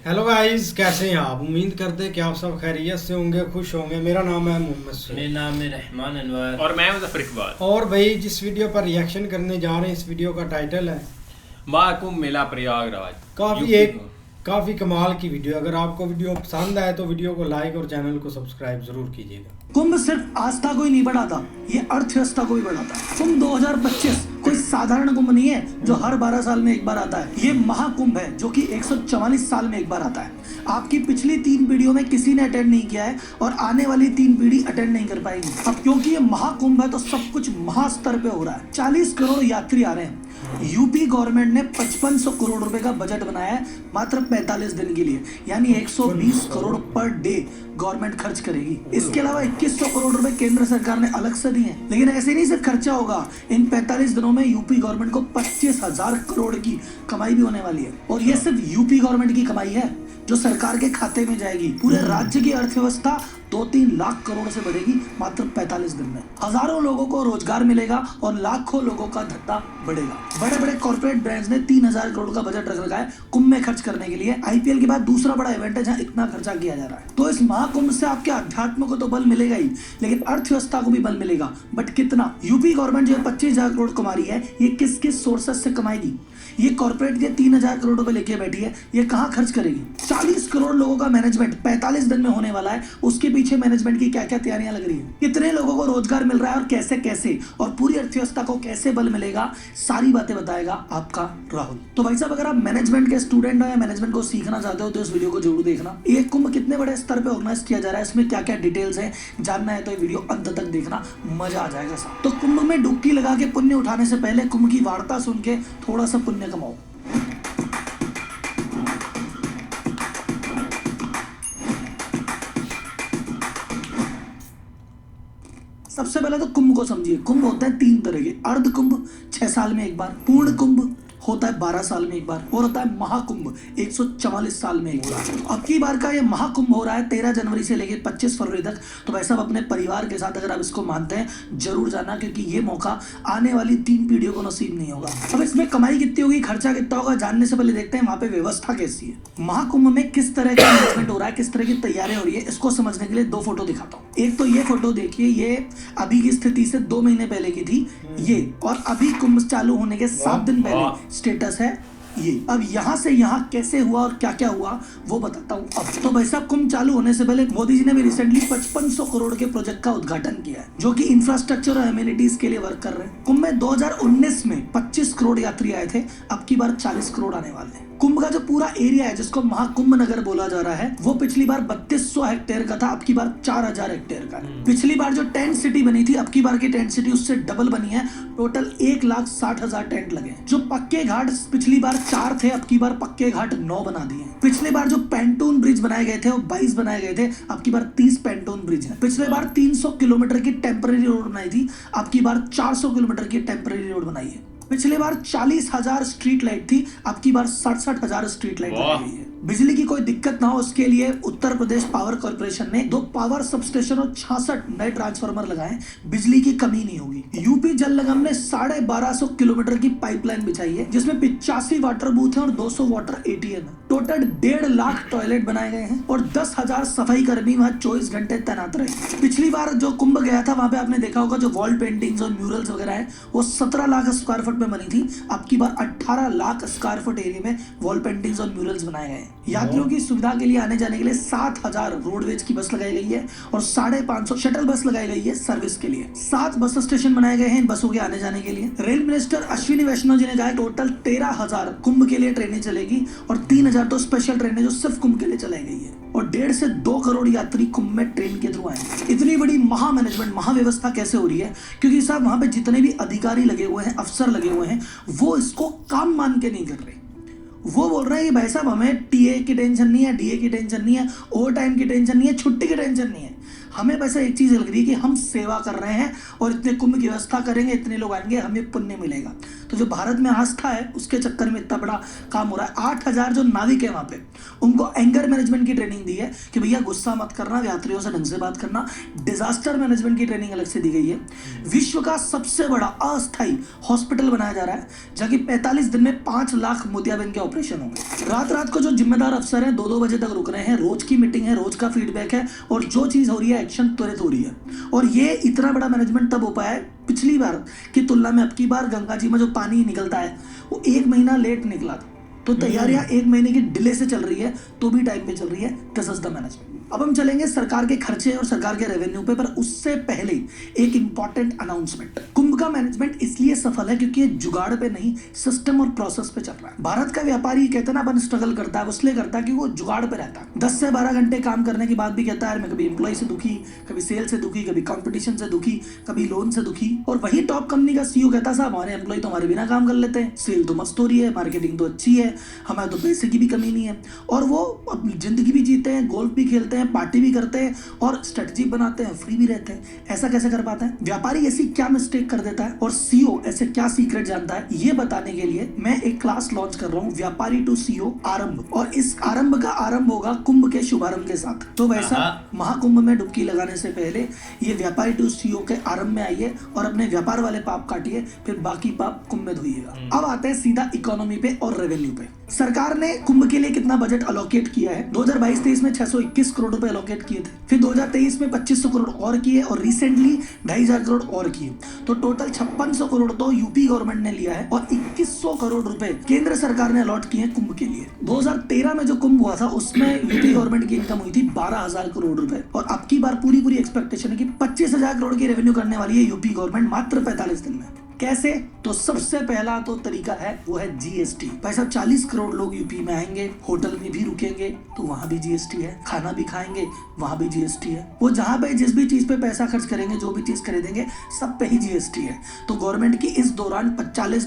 Hello guys, कैसे हैं आप? उम्मीद करते हैं कि आप सब खैरियत से होंगे, खुश होंगे। मेरा नाम है मोहम्मद सुहेल। मेरा नाम है रहमान अनवर और मैं मुज़फ़्फ़र इकबाल। और भाई जिस वीडियो पर रिएक्शन करने जा रहे हैं, इस वीडियो का टाइटल है महाकुंभ मेला प्रयागराज। काफ़ी कमाल की वीडियो। अगर आपको वीडियो पसंद आए तो वीडियो को लाइक और चैनल को सब्सक्राइब जरूर कीजिएगा। कुंभ सिर्फ आस्था को ही नहीं बढ़ाता, ये अर्थव्यवस्था को भी बढ़ाता है। कुंभ 2025 कोई साधारण कुंभ नहीं है जो हर 12 साल में एक बार आता है। ये महाकुंभ है जो कि 144 साल में एक बार आता है। आपकी पिछली 3 पीढ़ियों में किसी ने अटेंड नहीं किया है और आने वाली 3 पीढ़ी अटेंड नहीं कर पाएगी। अब क्योंकि ये महाकुंभ है तो सब कुछ महास्तर पे हो रहा है। 40 करोड़ यात्री आ रहे हैं। यूपी गवर्नमेंट ने 5500 करोड़ रुपए का बजट बनाया है मात्र 45 दिन के लिए, यानी 120 करोड़ पर डे गवर्नमेंट खर्च करेगी। इसके अलावा 2100 करोड़ रुपए केंद्र सरकार ने अलग से दिए हैं। लेकिन ऐसे नहीं सिर्फ खर्चा होगा, इन 45 दिनों में यूपी गवर्नमेंट को 25,000 करोड़ की कमाई भी होने वाली है। और ये सिर्फ यूपी गवर्नमेंट की कमाई है जो सरकार के खाते में जाएगी। पूरे राज्य की अर्थव्यवस्था 2-3 लाख करोड़ से बढ़ेगी मात्र 45 दिन में। हजारों लोगों को रोजगार मिलेगा और लाखों लोगों का धंधा बढ़ेगा। बड़े बड़े कॉर्पोरेट ब्रांड्स ने 3000 करोड़ का बजट रख रखा है कुंभ में खर्च करने के लिए। आईपीएल के बाद दूसरा बड़ा इवेंट है जहां इतना खर्चा किया जा रहा है। तो इस महाकुंभ से आपके अध्यात्म को तो बल मिलेगा ही, लेकिन अर्थव्यवस्था को भी बल मिलेगा। बट कितना? यूपी गवर्नमेंट जो 25,000 करोड़ कमा रही है, ये किस किस सोर्सेस से कमाएगी? ये कॉर्पोरेट के 3000 करोड़ रुपए लेके बैठी है, ये कहां खर्च करेगी? 40 करोड़ लोगों का मैनेजमेंट 45 दिन में होने वाला है। उसके पीछे मैनेजमेंट की क्या क्या तैयारियां लग रही है, कितने लोगों को रोजगार मिल रहा है और कैसे कैसे, और पूरी अर्थव्यवस्था को कैसे बल मिलेगा, सारी बातें बताएगा आपका राहुल। तो भाई साहब, अगर आप मैनेजमेंट के स्टूडेंट हो या मैनेजमेंट को सीखना चाहते हो तो इस वीडियो को जरूर देखना। ये कुंभ कितने बड़े स्तर पे ऑर्गेनाइज किया जा रहा है, इसमें क्या क्या डिटेल्स है, जानना है तो ये वीडियो अंत तक देखना, मजा आ जाएगा साहब। तो कुंभ में डुबकी लगा के पुण्य उठाने से पहले कुंभ की वार्ता सुन के थोड़ा सा पुण्य कमाओ। सबसे पहले तो कुंभ को समझिए। कुंभ होता है 3 तरह के। अर्ध कुंभ 6 साल में एक बार, पूर्ण कुंभ होता है 12 साल में एक बार, और होता है महाकुंभ 144 साल में एक बार। अब की बार का ये महाकुंभ हो रहा है 13 जनवरी से लेकर 25 फरवरी तक। तो भाई साहब, अपने परिवार के साथ अगर आप इसको मानते हैं जरूर जाना, क्योंकि ये मौका आने वाली 3 पीढ़ियों को नसीब नहीं होगा। अब इसमें कमाई कितनी होगी, खर्चा कितना होगा, जानने से पहले देखते हैं वहां पे व्यवस्था कैसी है। महाकुंभ में किस तरह का मैनेजमेंट हो रहा है, किस तरह की तैयारी हो रही है, इसको समझने के लिए 2 फोटो दिखाता हूँ। एक तो ये फोटो देखिए, ये अभी की स्थिति से 2 महीने पहले की थी ये, और अभी कुंभ चालू होने के 7 दिन पहले स्टेटस है ये। अब यहाँ से यहाँ कैसे हुआ और क्या क्या हुआ वो बताता हूँ। अब तो भाई साहब, कुंभ चालू होने से पहले मोदी जी ने भी रिसेंटली 5500 करोड़ के प्रोजेक्ट का उद्घाटन किया है, जो कि इंफ्रास्ट्रक्चर और एमिनिटीज के लिए वर्क कर रहे हैं। कुंभ में 2019 में 25 करोड़ यात्री आए थे, अब की बार 40 करोड़ आने वाले हैं। कुंभ का जो पूरा एरिया है, जिसको महाकुंभ नगर बोला जा रहा है, वो पिछली बार 3200 हेक्टेयर का था, अब की बार 4000 हेक्टेयर का है। पिछली बार जो टेंट सिटी बनी थी, अब की बार की टेंट सिटी उससे डबल बनी है। टोटल 1,60,000 टेंट लगे। जो पक्के घाट पिछली बार 4 थे, अब की बार पक्के घाट 9 बना दिए। पिछले बार जो पेंटून ब्रिज बनाए गए थे वो 22 बनाए गए थे, अब की बार 30 पेंटून ब्रिज है। पिछले बार 300 किलोमीटर की टेम्पररी रोड बनाई थी, अब की बार 400 किलोमीटर की टेम्पररी रोड बनाई है। पिछले बार 40,000 स्ट्रीट लाइट थी, अब की बार 67,000 स्ट्रीट लाइट लगाई गई है। बिजली की कोई दिक्कत ना हो उसके लिए उत्तर प्रदेश पावर कॉर्पोरेशन ने 2 पावर सबस्टेशन और 66 नए ट्रांसफार्मर लगाए। बिजली की कमी नहीं होगी। यूपी जल निगम ने 1250 किलोमीटर की पाइपलाइन बिछाई है, जिसमें 85 वाटर बूथ है और 200 वाटर एटीएम है। टोटल 1.5 लाख टॉयलेट बनाए गए हैं और 10,000 सफाई कर्मी वहाँ 24 घंटे तैनात रहे। पिछली बार जो कुंभ गया था, वहां पे आपने देखा होगा जो वॉल पेंटिंग्स और म्यूरल्स वगैरह है, वो 17 लाख स्क्वायर फुट में बनी थी, अब की बार 18 लाख स्क्वायर फुट एरिया में वॉल पेंटिंग्स और म्यूरल्स बनाए गए। यात्रियों की सुविधा के लिए आने जाने के लिए 7000 रोडवेज की बस लगाई गई है और 550 शटल बस लगाई गई है सर्विस के लिए। 7 बस स्टेशन बनाए गए हैं इन बसों के आने जाने के लिए। रेल मिनिस्टर अश्विनी वैष्णव जी ने कहा टोटल 13,000 कुंभ के लिए ट्रेनें चलेगी और 3,000 तो स्पेशल ट्रेनें जो सिर्फ कुंभ के लिए चलाई गई है, और 1.5 से 2 करोड़ यात्री कुंभ में ट्रेन के थ्रू आएंगे। इतनी बड़ी महा मैनेजमेंट, महाव्यवस्था कैसे हो रही है? क्योंकि साहब, वहां पे जितने भी अधिकारी लगे हुए हैं, अफसर लगे हुए हैं, वो इसको काम मान के नहीं कर रहे। वो बोल रहे हैं कि भाई साहब, हमें टीए की टेंशन नहीं है, डीए की टेंशन नहीं है, ओवर टाइम की टेंशन नहीं है, छुट्टी की टेंशन नहीं है। हमें बस एक चीज लग रही है कि हम सेवा कर रहे हैं और इतने कुंभ की व्यवस्था करेंगे, इतने लोग आएंगे, हमें पुण्य मिलेगा। तो जो भारत में आस्था है उसके चक्कर में इतना बड़ा काम हो रहा है। 8,000 जो नाविक है वहां पे, उनको एंगर मैनेजमेंट की ट्रेनिंग दी है कि भैया गुस्सा मत करना, यात्रियों से ढंग से बात करना। डिजास्टर मैनेजमेंट की ट्रेनिंग अलग से दी गई है। विश्व का सबसे बड़ा अस्थायी हॉस्पिटल बनाया जा रहा है जहाँ की 45 दिन में 5 लाख मोतियाबिंद के ऑपरेशन होंगे। रात रात को जो जिम्मेदार अफसर हैं 2-2 बजे तक रुक रहे हैं, रोज की मीटिंग है, रोज का फीडबैक है और जो चीज हो रही है एक्शन त्वरित हो रही है। और ये इतना बड़ा मैनेजमेंट तब हो पाया है पिछली बार की तुलना में। अब की बार गंगा जी में जो पानी निकलता है वो 1 महीना लेट निकला था, तो तैयारियां 1 महीने की डिले से चल रही है, तो भी टाइम पे चल रही है। This is the management. अब हम चलेंगे सरकार के खर्चे और सरकार के रेवेन्यू पे, पर उससे पहले एक इंपॉर्टेंट अनाउंसमेंट। कुंभ का मैनेजमेंट इसलिए सफल है क्योंकि ये जुगाड़ पे नहीं, सिस्टम और प्रोसेस पे चल रहा है। भारत का व्यापारी कहते ना अपन स्ट्रगल करता है, इसलिए करता है कि वो जुगाड़ पे रहता है। 10 से 12 घंटे काम करने के बाद भी कहता है मैं कभी एम्प्लॉय से दुखी, कभी सेल से दुखी, कभी कंपटीशन से दुखी, कभी लोन से दुखी। और वही टॉप कंपनी का सीईओ कहता है साहब हमारे एम्प्लॉय तो हमारे बिना काम कर लेते हैं, सेल तो मस्त हो रही है, मार्केटिंग तो अच्छी है, हमारे तो पैसे की भी कमी नहीं है। और वो अपनी जिंदगी भी जीते हैं, गोल्फ भी खेलते हैं, पार्टी भी करते हैं और स्ट्रेटजी बनाते हैं, फ्री भी रहते हैं। ऐसा कैसे कर पाता है? व्यापारी ऐसी क्या मिस्टेक कर देता है और सीईओ ऐसे क्या सीक्रेट जानता है, ये बताने के लिए मैं एक क्लास लॉन्च कर रहा हूँ, व्यापारी टू सीईओ आरंभ। और इस आरंभ का आरंभ होगा कुंभ के शुभारंभ के साथ। तो वैसा महाकुंभ में डुबकी लगाने से पहले ये व्यापारी टू सीईओ के आरंभ में आइए और अपने व्यापार वाले पाप काटिए, फिर बाकी पाप कुंभ में धोइएगा। अब आते हैं सीधा इकोनॉमी पे और रेवेन्यू पे। सरकार ने कुंभ के लिए कितना बजट अलोकेट किया है? 2022-23 में 621 करोड़ रुपए अलोकेट किए थे, फिर 2023 में 2500 करोड़ और किए और रिसेंटली 2,500 करोड़ और किए। तो टोटल 5600 करोड़ तो यूपी गवर्नमेंट ने लिया है और 2100 करोड़ रुपए केंद्र सरकार ने अलॉट किए कुंभ के लिए। 2013 में जो कुंभ हुआ था उसमें यूपी गवर्नमेंट की इनकम हुई थी 12,000 करोड़ रुपए और अब की बार पूरी एक्सपेक्टेशन है कि 25,000 करोड़ की रेवेन्यू करने वाली है यूपी गवर्नमेंट मात्र 45 दिन में। कैसे? तो सबसे पहला तो तरीका है वो है जीएसटी। भाई साहब 40 करोड़ लोग यूपी में आएंगे, होटल में भी रुकेंगे तो वहां भी जीएसटी है, खाना भी खाएंगे वहां भी जीएसटी है। वो जहां पे जिस भी चीज पे पैसा खर्च करेंगे, जो भी चीज खरीदेंगे, सब पे ही जीएसटी है। तो गवर्नमेंट की इस दौरान 45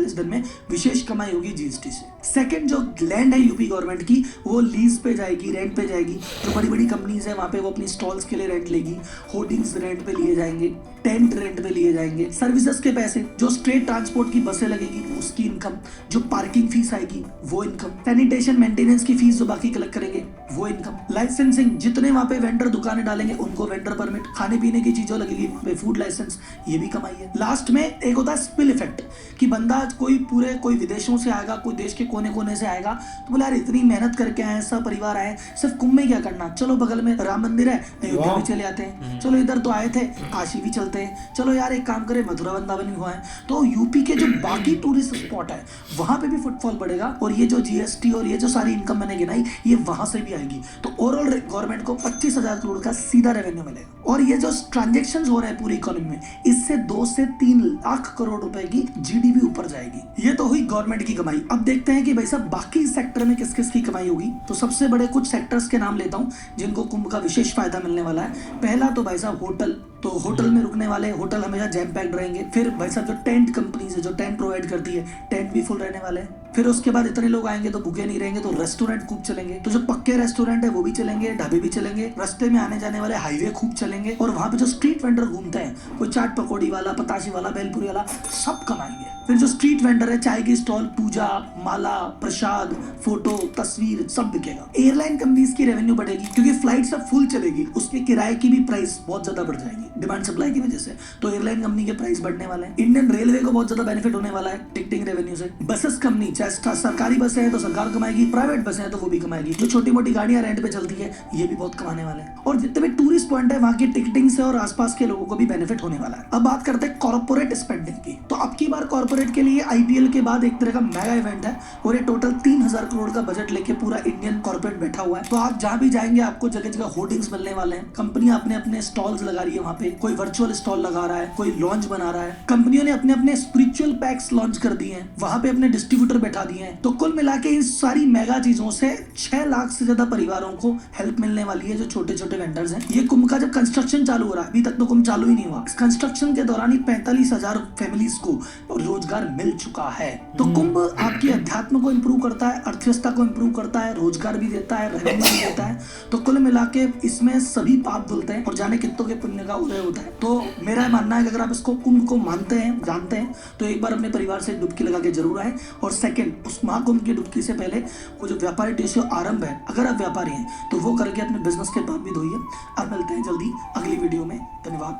दिन में विशेष कमाई होगी जीएसटी से। सेकंड, जो लैंड है यूपी गवर्नमेंट की वो लीज पे जाएगी, रेंट पे जाएगी। जो बड़ी बड़ी कंपनीज है वहां पे वो अपनी स्टॉल्स के लिए रेंट लेगी, होर्डिंग्स रेंट पे लिए जाएंगे, टेंट रेंट पे लिए जाएंगे, सर्विसेज के पैसे, जो स्टेट ट्रांसपोर्ट की बसें लगेगी उसकी इनकम, जो पार्किंग फीस आएगी वो इनकम, सैनिटेशन मेंटेनेंस की फीस जो बाकी कलेक्ट करेंगे वो इनकम, लाइसेंसिंग, जितने वहां पे वेंडर दुकानें डालेंगे उनको वेंडर परमिट, खाने पीने की चीजों लगेगी वहां पे फूड लाइसेंस, ये भी कमाई है। लास्ट में एक होता है स्पिल इफेक्ट कि बंदा कोई विदेशों से आएगा, कोई देश के कोने कोने से आएगा तो बोले यार इतनी मेहनत करके आए, सब परिवार आए, सिर्फ कुंभ में क्या करना, चलो बगल में राम मंदिर है अयोध्या भी चले आते हैं, चलो इधर तो आए थे काशी भी चलते हैं, चलो यार एक काम करें मथुरा वृंदावन भी हुआ है। तो यूपी के जो बाकी टूरिस्ट स्पॉट है वहां पे भी फुटफॉल बढ़ेगा और ये जो जीएसटी और ये जो सारी इनकम मैंने गिनाई ये वहां से भी आएगी। तो ओवरऑल गवर्नमेंट को 25,000 करोड़ का सीधा रेवेन्यू मिलेगा। और ये जो ट्रांजेक्शन्स हो रहे हैं पूरी इकोनॉमी में, इससे 2 से 3 लाख करोड़ रुपए की जीडीपी ऊपर जाएगी। ये तो हुई गवर्नमेंट की कमाई। अब देखते हैं कि भाई साहब बाकी सेक्टर में किस किस की कमाई होगी। तो सबसे बड़े कुछ सेक्टर्स के नाम लेता हूँ जिनको कुंभ का विशेष फायदा मिलने वाला है। पहला तो भाई साहब होटल, तो होटल में रुकने वाले होटल हमेशा जैम पैक्ड रहेंगे। फिर भाई साहब जो टेंट कंपनीज है जो टेंट प्रोवाइड करती है, टेंट भी फुल रहने वाले हैं। फिर उसके बाद इतने लोग आएंगे तो भूखे नहीं रहेंगे, तो रेस्टोरेंट खूब चलेंगे। तो जो पक्के रेस्टोरेंट है वो भी चलेंगे, ढाबे भी चलेंगे, रास्ते में आने जाने वाले हाईवे खूब चलेंगे और वहां पे जो स्ट्रीट वेंडर घूमते हैं, कोई चाट पकौड़ी वाला, पताशी वाला, भेलपुरी वाला, सब कमाएंगे। फिर जो स्ट्रीट वेंडर है, चाय की स्टॉल, पूजा, माला, प्रसाद, फोटो, तस्वीर, सब बिकेगा। एयरलाइन कंपनीज की रेवेन्यू बढ़ेगी क्योंकि फ्लाइट सब फुल चलेगी, उसके किराए की भी प्राइस बहुत ज्यादा बढ़ जाएगी डिमांड सप्लाई की वजह से। तो एयरलाइन कंपनी के प्राइस बढ़ने वाले हैं। इंडियन रेलवे को बहुत ज्यादा बेनिफिट होने वाला है टिकटिंग रेवेन्यू से। बसेस कंपनी, चाहे सरकारी बसें हैं तो सरकार कमाएगी, प्राइवेट बसें हैं तो वो भी कमाएगी। जो छोटी मोटी गाड़ियां रेंट पे चलती है ये भी बहुत कमाने वाले हैं। और जितने भी टूरिस्ट पॉइंट है वहां की टिकटिंग से और आसपास के लोगों को भी बेनिफिट होने वाला है। अब बात करते हैं कॉर्पोरेट स्पेंडिंग की। तो अब की बार कॉर्पोरेट के लिए आईपीएल के बाद एक तरह का मेगा इवेंट है और ये टोटल 3,000 करोड़ का बजट लेके पूरा इंडियन कॉर्पोरेट बैठा हुआ है। तो आप जहां भी जाएंगे आपको जगह जगह होर्डिंग्स मिलने वाले हैं। कंपनियां अपने अपने स्टॉल्स लगा रही है वहां पे, कोई वर्चुअल स्टॉल लगा रहा है, कोई लॉन्च बना रहा है। कंपनियों ने अपने अपने स्पिरिचुअल पैक्स लॉन्च कर दिए हैं, वहां पे अपने डिस्ट्रीब्यूटर बैठा बैठा दिए हैं। तो कुल मिला के इन सारी मेगा चीजों से 6 लाख से ज्यादा परिवारों को हेल्प मिलने वाली है, जो छोटे छोटे वेंडर्स हैं। ये कुंभ का जब कंस्ट्रक्शन चालू हो रहा है, अभी तक तो कुंभ चालू ही नहीं हुआ, इस कंस्ट्रक्शन के दौरान ही 45,000 फैमिलीज को रोजगार मिल चुका है। तो कुंभ आपकी अध्यात्म को इंप्रूव करता है, अर्थव्यवस्था को इंप्रूव करता है, रोजगार भी देता है, रेवेन्यू भी देता है। तो कुल मिला के इसमें सभी पाप धुलते हैं और जाने कितों के पुण्य का उदय होता है। तो मेरा मानना है कि अगर आप इसको कुंभ को मानते हैं, जानते हैं, तो एक बार अपने परिवार से डुबकी लगा के जरूर आए। और सेकंड, उस महाकुंभ की डुबकी से पहले वो जो व्यापारी टेस्यो आरंभ है, अगर आप व्यापारी हैं तो वो करके अपने बिजनेस के पाप भी धोइए। अब मिलते हैं जल्दी अगली वीडियो में। धन्यवाद।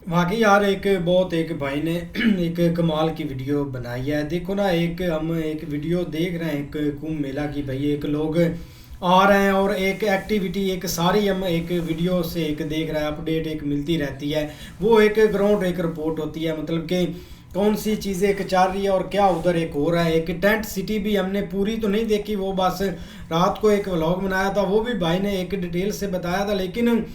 वाकई यार एक भाई ने एक कमाल की वीडियो बनाई है। देखो ना, हम एक वीडियो देख रहे हैं एक कुंभ मेला की, भाई एक लोग आ रहे हैं और एक एक्टिविटी एक सारी हम एक वीडियो से एक देख रहे हैं, अपडेट एक मिलती रहती है। वो एक ग्राउंड एक रिपोर्ट होती है, मतलब कि कौन सी चीज़ें एक चल रही है और क्या उधर एक हो रहा है। एक टेंट सिटी भी हमने पूरी तो नहीं देखी, वो बस रात को एक व्लॉग बनाया था, वो भी भाई ने एक डिटेल से बताया था, लेकिन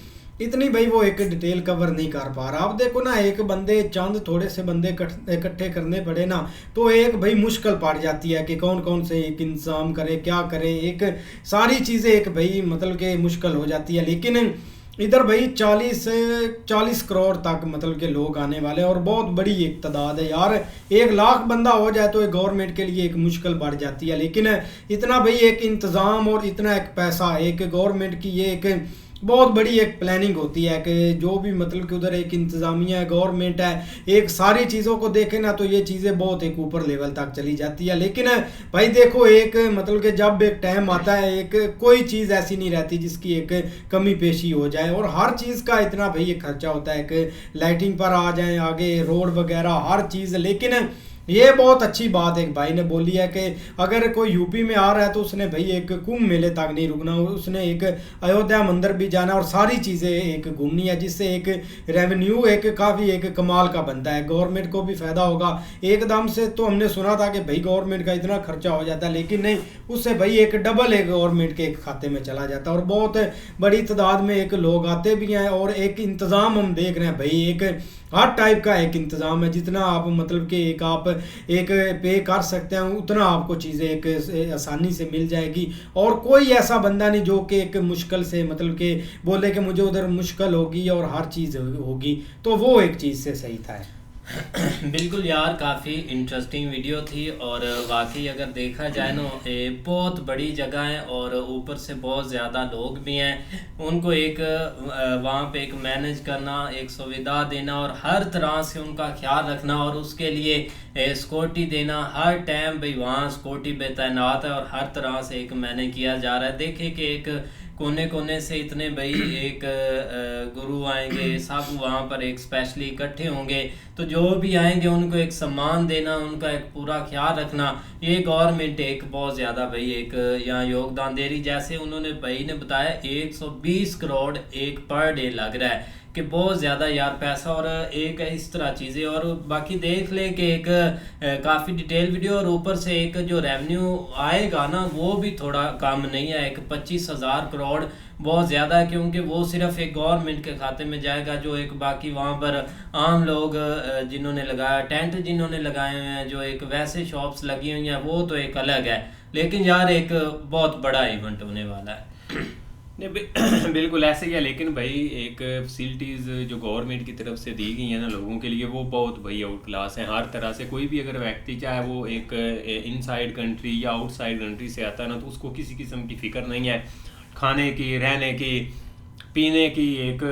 इतनी भाई वो एक डिटेल कवर नहीं कर पा रहा। अब देखो ना, एक बंदे चंद थोड़े से बंदे इकट्ठे करने पड़े ना, तो एक भाई मुश्किल पड़ जाती है कि कौन कौन से एक इंतजाम करे, क्या करे, एक सारी चीज़ें एक भाई मतलब कि मुश्किल हो जाती है। लेकिन इधर भाई 40 करोड़ तक मतलब के लोग आने वाले हैं और बहुत बड़ी एक तादाद है यार। 1 लाख बंदा हो जाए तो एक गवर्नमेंट के लिए एक मुश्किल बढ़ जाती है। लेकिन इतना भाई एक इंतज़ाम और इतना एक पैसा एक गवर्नमेंट की ये एक बहुत बड़ी एक प्लानिंग होती है कि जो भी मतलब कि उधर एक इंतज़ामिया है, गवर्नमेंट है, एक सारी चीज़ों को देखे ना तो ये चीज़ें बहुत एक ऊपर लेवल तक चली जाती है। लेकिन भाई देखो, एक मतलब कि जब एक टाइम आता है, एक कोई चीज़ ऐसी नहीं रहती जिसकी एक कमी पेशी हो जाए, और हर चीज़ का इतना भाई एक खर्चा होता है कि लाइटिंग पर आ जाए, आगे रोड वगैरह हर चीज़। लेकिन ये बहुत अच्छी बात एक भाई ने बोली है कि अगर कोई यूपी में आ रहा है तो उसने भाई एक कुंभ मेले तक नहीं रुकना, उसने एक अयोध्या मंदिर भी जाना और सारी चीज़ें एक घूमनी है, जिससे एक रेवेन्यू एक काफ़ी एक कमाल का बनता है, गवर्नमेंट को भी फ़ायदा होगा। एकदम से तो हमने सुना था कि भाई गवर्नमेंट का इतना खर्चा हो जाता है, लेकिन नहीं, उससे भाई एक डबल एक गवर्नमेंट के एक खाते में चला जाता है और बहुत बड़ी तादाद में एक लोग आते भी हैं। और एक इंतज़ाम हम देख रहे हैं भाई, एक हर टाइप का एक इंतज़ाम है, जितना आप मतलब कि एक आप एक पे कर सकते हैं उतना आपको चीज़ें एक आसानी से मिल जाएगी। और कोई ऐसा बंदा नहीं जो कि एक मुश्किल से मतलब कि बोले कि मुझे उधर मुश्किल होगी और हर चीज़ होगी, तो वो एक चीज़ से सही था। बिल्कुल यार, काफ़ी इंटरेस्टिंग वीडियो थी और वाकई अगर देखा जाए ना, बहुत बड़ी जगह है और ऊपर से बहुत ज़्यादा लोग भी हैं, उनको एक वहाँ पे एक मैनेज करना, एक सुविधा देना और हर तरह से उनका ख्याल रखना और उसके लिए सिक्योरिटी देना, हर टाइम भाई वहाँ सिक्योरिटी पे तैनात है और हर तरह से एक मैनेज किया जा रहा है। देखिए कि एक कोने कोने से इतने भाई एक गुरु आएंगे, सब वहाँ पर एक स्पेशली इकट्ठे होंगे, तो जो भी आएंगे उनको एक सम्मान देना, उनका एक पूरा ख्याल रखना, ये गवर्नमेंट एक बहुत ज़्यादा भाई एक यहाँ योगदान दे रही। जैसे उन्होंने भाई ने बताया 120 करोड़ एक पर डे लग रहा है कि बहुत ज़्यादा यार पैसा और एक इस तरह चीज़ें। और बाकी देख ले कि एक काफ़ी डिटेल वीडियो और ऊपर से एक जो रेवेन्यू आएगा ना वो भी थोड़ा कम नहीं है, एक 25,000 करोड़ बहुत ज़्यादा है, क्योंकि वो सिर्फ एक गवर्नमेंट के खाते में जाएगा। जो एक बाकी वहाँ पर आम लोग जिन्होंने लगाया टेंट, जिन्होंने लगाए हुए हैं, जो एक वैसे शॉप्स लगी हुई हैं, वो तो एक अलग है। लेकिन यार एक बहुत बड़ा इवेंट होने वाला है। नहीं बिल्कुल ऐसे ही है। लेकिन भाई एक फैसिलिटीज़ जो गवर्नमेंट की तरफ से दी गई हैं ना लोगों के लिए, वो बहुत भाई आउट क्लास हैं हर तरह से। कोई भी अगर व्यक्ति चाहे वो एक इनसाइड कंट्री या आउटसाइड कंट्री से आता है ना, तो उसको किसी किस्म की फ़िक्र नहीं है खाने की, रहने की, पीने की एक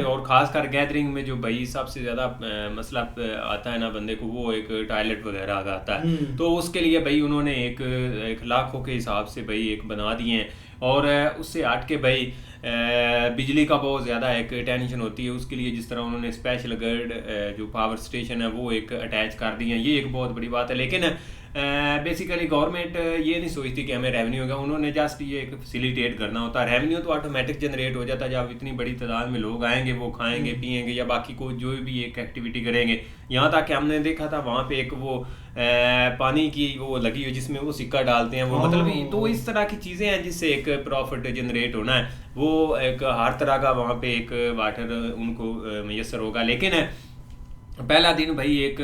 और ख़ासकर गैदरिंग में जो भाई सबसे ज़्यादा मसला आता है ना बंदे को, वो एक टॉयलेट वगैरह का आता है। तो उसके लिए भाई उन्होंने एक लाखों के हिसाब से भाई एक बना दिए हैं। और उससे हट के भाई बिजली का बहुत ज़्यादा एक टेंशन होती है, उसके लिए जिस तरह उन्होंने स्पेशल गर्ड जो पावर स्टेशन है वो एक अटैच कर दिए हैं, ये एक बहुत बड़ी बात है। लेकिन बेसिकली गवर्नमेंट ये नहीं सोचती कि हमें रेवेन्यू होगा, उन्होंने जस्ट ये एक फैसिलिटेट करना होता है। रेवेन्यू तो ऑटोमेटिक जनरेट हो जाता है जब इतनी बड़ी तादाद में लोग आएंगे, वो खाएंगे पिएंगे या बाकी कोई जो भी एक एक्टिविटी करेंगे। यहाँ तक कि हमने देखा था वहाँ पे एक वो पानी की वो लगी हुई जिसमें वो सिक्का डालते हैं, वो मतलब तो इस तरह की चीज़ें हैं जिससे एक प्रॉफिट जनरेट होना है, वो एक हर तरह का वहाँ पे एक वाटर उनको मैसर होगा। लेकिन पहला दिन भाई एक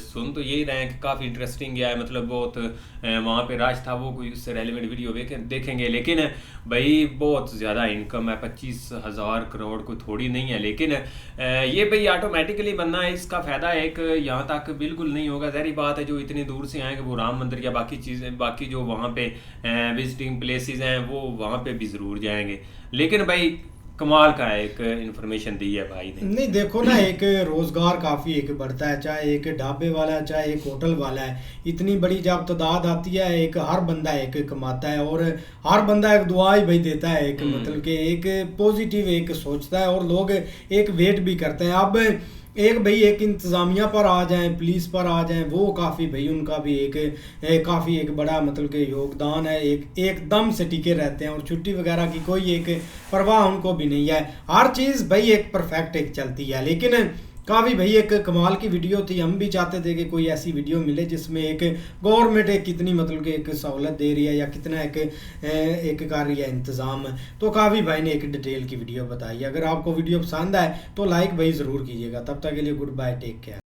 सुन तो यही रहे हैं कि काफ़ी इंटरेस्टिंग गया है, मतलब बहुत वहाँ पे राज था, वो कोई उससे रेलिवेंट वीडियो देखेंगे। लेकिन भाई बहुत ज़्यादा इनकम है, 25,000 करोड़ कोई थोड़ी नहीं है। लेकिन ये भाई ऑटोमेटिकली बनना है, इसका फ़ायदा एक यहाँ तक बिल्कुल नहीं होगा। ज़ाहिर बात है जो इतनी दूर से आएंगे वो राम मंदिर या बाकी चीज़ें, बाकी जो वहाँ पे विजिटिंग प्लेसेस हैं वो वहाँ पे भी ज़रूर जाएंगे। लेकिन भाई कमाल का है, एक इन्फॉर्मेशन दी है भाई ने। नहीं देखो ना, एक रोजगार काफी एक बढ़ता है, चाहे एक ढाबे वाला है चाहे एक होटल वाला है। इतनी बड़ी जब तादाद आती है, एक हर बंदा एक कमाता है और हर बंदा एक दुआ ही भाई देता है, एक मतलब कि एक पॉजिटिव एक सोचता है और लोग एक वेट भी करते हैं। अब एक भाई एक इंतज़ामिया पर आ जाएं, पुलिस पर आ जाएं, वो काफ़ी भाई उनका भी काफ़ी एक बड़ा मतलब कि योगदान है, एक एकदम से टिके रहते हैं और छुट्टी वगैरह की कोई एक परवाह उनको भी नहीं है। हर चीज़ भाई एक परफेक्ट एक चलती है। लेकिन काफ़ी भाई एक कमाल की वीडियो थी, हम भी चाहते थे कि कोई ऐसी वीडियो मिले जिसमें एक गवर्नमेंट एक कितनी मतलब कि एक सहूलत दे रही है या कितना एक कर रही है इंतज़ाम। तो काफ़ी भाई ने एक डिटेल की वीडियो बताई। अगर आपको वीडियो पसंद आए तो लाइक भाई ज़रूर कीजिएगा। तब तक के लिए गुड बाय, टेक केयर।